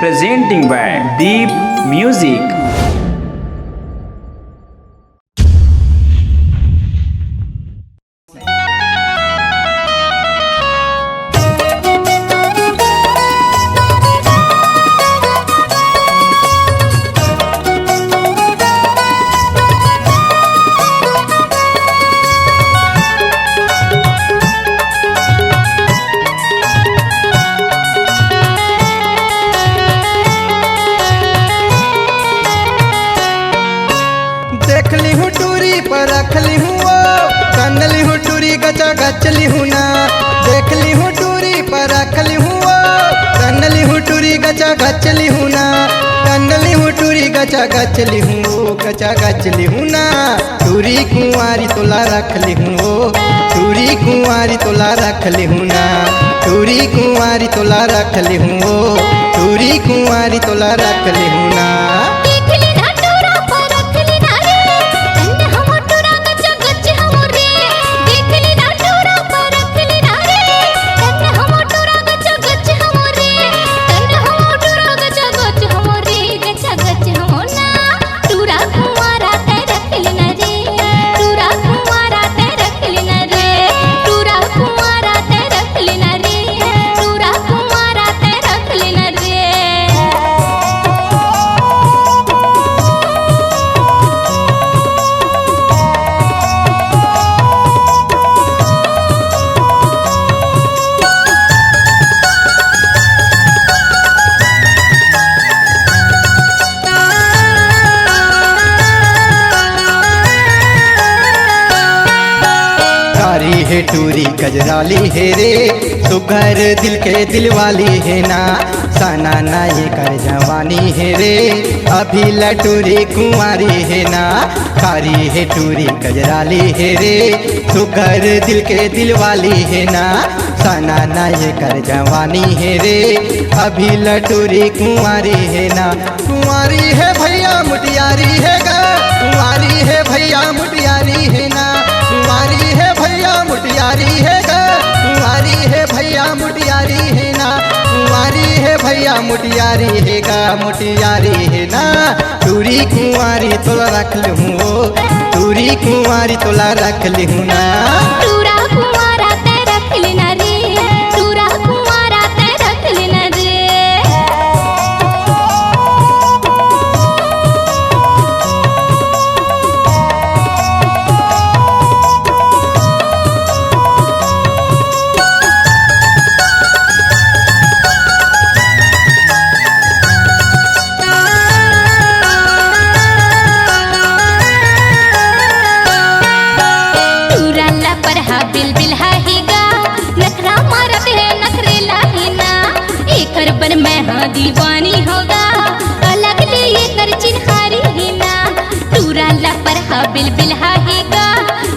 presenting by Deep Music. देखली हूँ टूरी पर रखली हूँ वो कनली हूँ टूरी गचा गचली हूँ ना। देखली हूँ टूरी पर रखली हूँ वो कनली हूँ टूरी गचा गचली हूँ ना। कनली हूँ टूरी गचा गचली हूँ वो गचा गचली हूँ ना। टूरी कुंवारी तोला रखली हूँ वो टूरी कुंवारी तोला रखली हूँ ना। टूरी कुंवारी तोला रखली हूँ वो टूरी कुंवारी तोला रखली हूँ ना। कारी है टूरी गजराली है रे सुघर दिल के दिलवाली है ना। साना ना ये कर जवानी है रे अभी लटूरी कुंवारी है ना। कारी है टूरी गजराली है रे सुघर दिल के दिलवाली है ना। साना ना ये कर जवानी है रे अभी लटूरी कुंवारी है ना। कुंवारी है भैया मुटियारी है गा कुंवारी है भैया मुटियारी है ना। कुंवारी है भैया मुटियारी है गा कुंवारी है भैया मुटियारी है ना। कुंवारी है भैया मुटियारी है गा मुटियारी है ना। टूरी कुंवारी तोला रख लूँ टूरी कुंवारी तोला रख लूँ ना। टूरा कुंवारा ते रख लेना रे टूरा कुंवारा ते रख लेना रे। बिल बिल ही गा नखरा मारत है नखरे लाही ना। एकर पर मैं हाँ दीवानी होगा अलग ले ये कर चिन्हारी ही ना। टूरा ला पर हा बिल बिल ही गा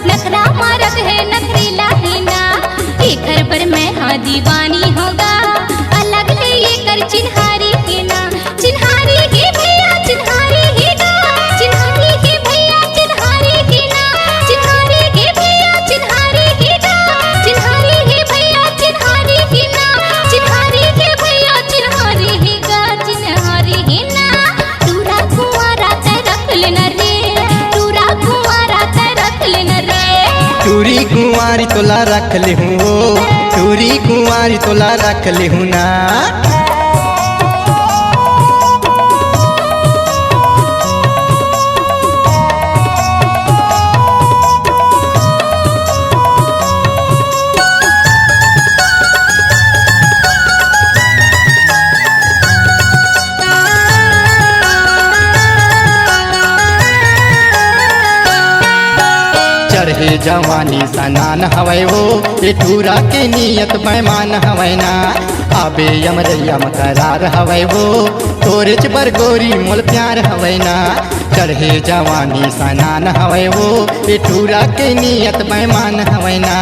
नखरा मारत है नखरे लाही ना। एकर पर मैं हाँ दीवानी होगा अलग ले ये कर चिन्हारी ही ना। चिन्हारी के भैया चिन्हारी ही गा चिन्हारी के भैया चिन्हारी ही ना। चिन्हारी के भैया चिन्हारी चिन्हारी के भैया चिन्हारी ही ना। चिन्हारी के भैया चिन्हारी ही गा चिन्हारी ही ना। टूरा कुंवारा ते रख लेना रे टूरा कुंवारा ते रख लेना रे। टूरी कुंवारी तोला रख लूँ टूरी कुंवारी तोला रख लूँ ना। चढ़े जवानी सनान हवै वो ये टूरा के नियत बैमान हवै ना। आबे यम करार हवै वो तोरे बर गोरी मोल प्यार हवै ना। चढ़े जवानी सनान हवै वो ये टूरा के नियत बैमान हवै ना।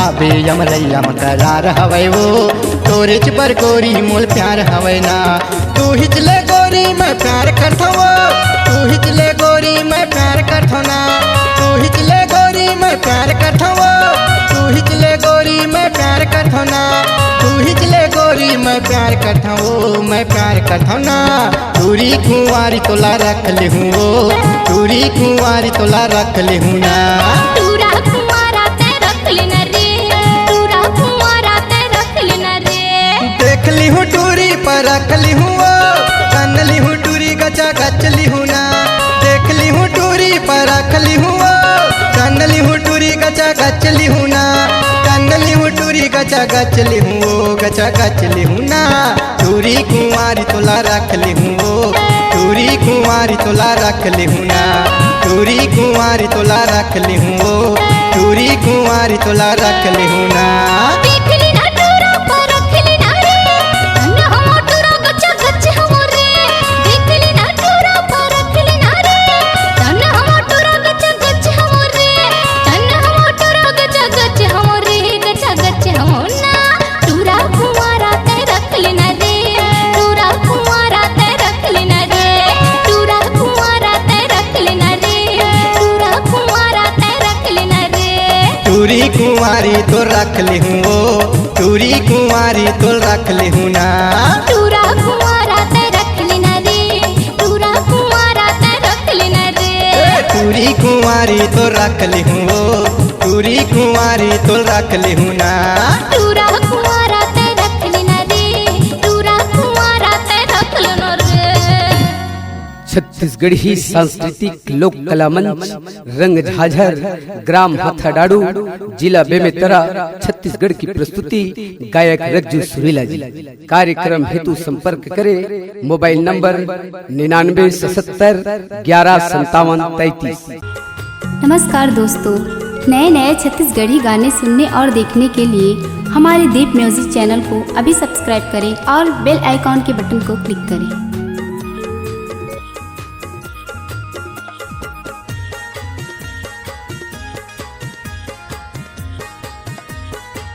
आबे यम करार हवै वो तोरे बर गोरी मोल प्यार हवै ना। तू हिचले गोरी मैं प्यार करथो तू हिचले गोरी मैं प्यार करथो ना। तू हिचले गोरी गोरी मैं प्यार करता हूँ, तू ही चले गोरी मैं प्यार करता हूँ ना, तू ही चले गोरी मैं प्यार करता हूँ, मैं प्यार करता हूँ ना। टूरी कुंवारी तोला रख ले हूँ, टूरी कुंवारी तोला रख ले हूँ ना। टूरा कुंवारा ते रख लेना रे, टूरा कुंवारा ते रख लेना रे। देख ली हूँ टूरी पर रख ली हूँ, कन ली हूँ टूरी गचा गच ली हूँ ना। देख ली हूँ टूरी पर रख ली हूँ, कन ली हूँ टूरी गचा गच ली हूँ ना। कन ली हूँ टूरी गचा गच ली हूँ, गचा गच ली हूँ ना। टूरी कुंवारी तोला रख ली हूँ, टूरी कुंवारी तोला रख ली हूँ ना। टूरी कुंवारी तोला रख ली हूँ, टूरी कुंवारी तोला रख ली हूँ ना। देख लेना टूरा पर रख लेना रे, तन हम टूरा गचा गच हम रे। देख लेना टूरा पर रख लेना रे, तन हम टूरा गचा गच हम रे। तन हम टूरा गचा गच हम रे, गचा गच हम ना। टूरा कुंवारा ते रख लेना रे, टूरा कुंवारा ते रख लेना रे। टूरा कुंवारा ते रख लेना रे, टूरा कुंवारा ते रख लेना रे। टूरी कुंवारी तो रख ली हूँ, टूरी कुंवारी तो रख ली हूँ ना। टूरा कुंवारा ते रख लेना रे, टूरा कुंवारा ते रख लेना रे। टूरी कुंवारी तो रख ली हूँ, टूरी कुंवारी तो रख ली हूँ ना। टूरा कुंवारा ते रख लेना रे, टूरा कुंवारा ते रख लेना रे। छत्तीसगढ़ी सांस्कृतिक लोक कला मंच रंग झाझर ग्राम हथाडाडू जिला बेमेतरा छत्तीसगढ़ की प्रस्तुति गायक रज्जू सुरीला जी। कार्यक्रम हेतु संपर्क करें मोबाइल नंबर 9977115733। नमस्कार दोस्तों, नए नए छत्तीसगढ़ी गाने सुनने और देखने के लिए हमारे दीप म्यूजिक चैनल को अभी सब्सक्राइब करें और बेल आइकॉन के बटन को क्लिक करें।